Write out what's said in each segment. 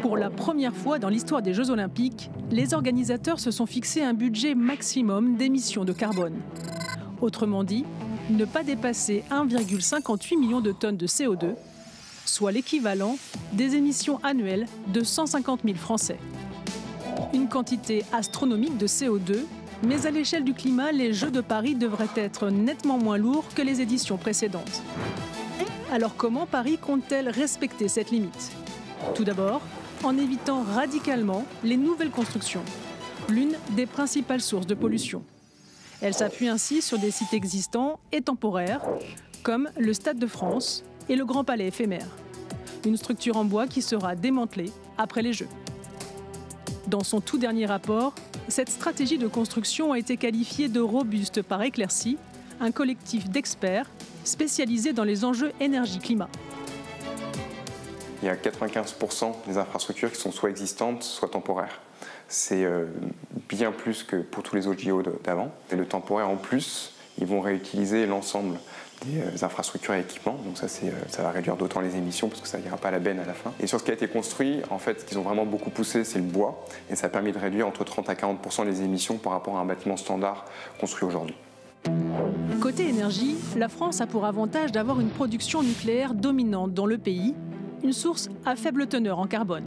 Pour la première fois dans l'histoire des Jeux Olympiques, les organisateurs se sont fixé un budget maximum d'émissions de carbone. Autrement dit, ne pas dépasser 1,58 million de tonnes de CO2, soit l'équivalent des émissions annuelles de 150 000 Français. Une quantité astronomique de CO2, mais à l'échelle du climat, les Jeux de Paris devraient être nettement moins lourds que les éditions précédentes. Alors comment Paris compte-t-elle respecter cette limite? Tout d'abord, en évitant radicalement les nouvelles constructions, l'une des principales sources de pollution. Elle s'appuie ainsi sur des sites existants et temporaires, comme le Stade de France et le Grand Palais éphémère. Une structure en bois qui sera démantelée après les Jeux. Dans son tout dernier rapport, cette stratégie de construction a été qualifiée de robuste par Éclairci, un collectif d'experts spécialisés dans les enjeux énergie-climat. Il y a 95% des infrastructures qui sont soit existantes, soit temporaires. C'est bien plus que pour tous les autres JO d'avant. Et le temporaire en plus, ils vont réutiliser l'ensemble des infrastructures et équipements. Donc ça va réduire d'autant les émissions parce que ça n'ira pas à la benne à la fin. Et sur ce qui a été construit, en fait, ce qu'ils ont vraiment beaucoup poussé, c'est le bois. Et ça a permis de réduire entre 30 à 40% les émissions par rapport à un bâtiment standard construit aujourd'hui. Côté énergie, la France a pour avantage d'avoir une production nucléaire dominante dans le pays, une source à faible teneur en carbone.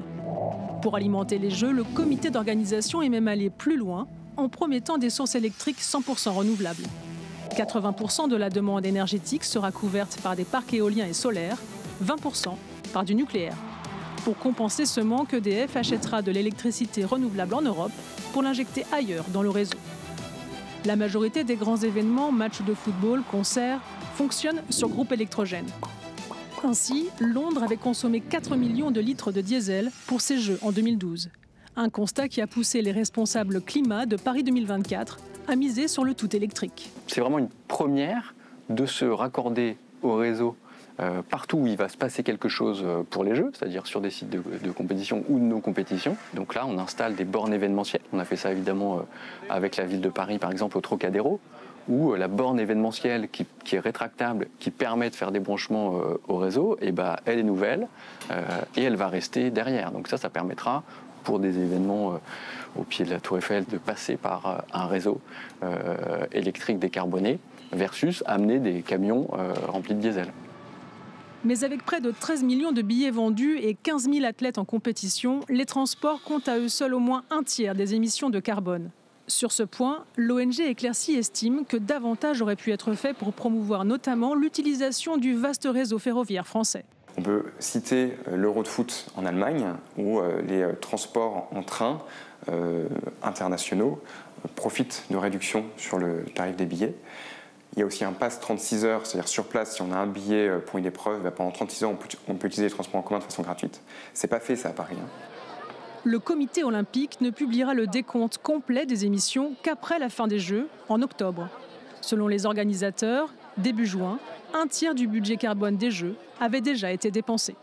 Pour alimenter les Jeux, le comité d'organisation est même allé plus loin en promettant des sources électriques 100% renouvelables. 80% de la demande énergétique sera couverte par des parcs éoliens et solaires, 20% par du nucléaire. Pour compenser ce manque, EDF achètera de l'électricité renouvelable en Europe pour l'injecter ailleurs dans le réseau. La majorité des grands événements, matchs de football, concerts, fonctionnent sur groupe électrogène. Ainsi, Londres avait consommé 4 millions de litres de diesel pour ces Jeux en 2012. Un constat qui a poussé les responsables climat de Paris 2024 à miser sur le tout électrique. C'est vraiment une première de se raccorder au réseau partout où il va se passer quelque chose pour les Jeux, c'est-à-dire sur des sites de compétition ou de non-compétition. Donc là, on installe des bornes événementielles. On a fait ça évidemment avec la ville de Paris, par exemple, au Trocadéro, où la borne événementielle qui est rétractable, qui permet de faire des branchements au réseau, et elle est nouvelle et elle va rester derrière. Donc ça permettra pour des événements au pied de la Tour Eiffel de passer par un réseau électrique décarboné versus amener des camions remplis de diesel. Mais avec près de 13 millions de billets vendus et 15 000 athlètes en compétition, les transports comptent à eux seuls au moins un tiers des émissions de carbone. Sur ce point, l'ONG Éclairci estime que davantage aurait pu être fait pour promouvoir notamment l'utilisation du vaste réseau ferroviaire français. On peut citer l'Eurofoot en Allemagne, où les transports en train internationaux profitent de réductions sur le tarif des billets. Il y a aussi un pass 36 heures, c'est-à-dire sur place, si on a un billet pour une épreuve, pendant 36 heures, on peut utiliser les transports en commun de façon gratuite. C'est pas fait ça à Paris. Le comité olympique ne publiera le décompte complet des émissions qu'après la fin des Jeux, en octobre. Selon les organisateurs, début juin, un tiers du budget carbone des Jeux avait déjà été dépensé.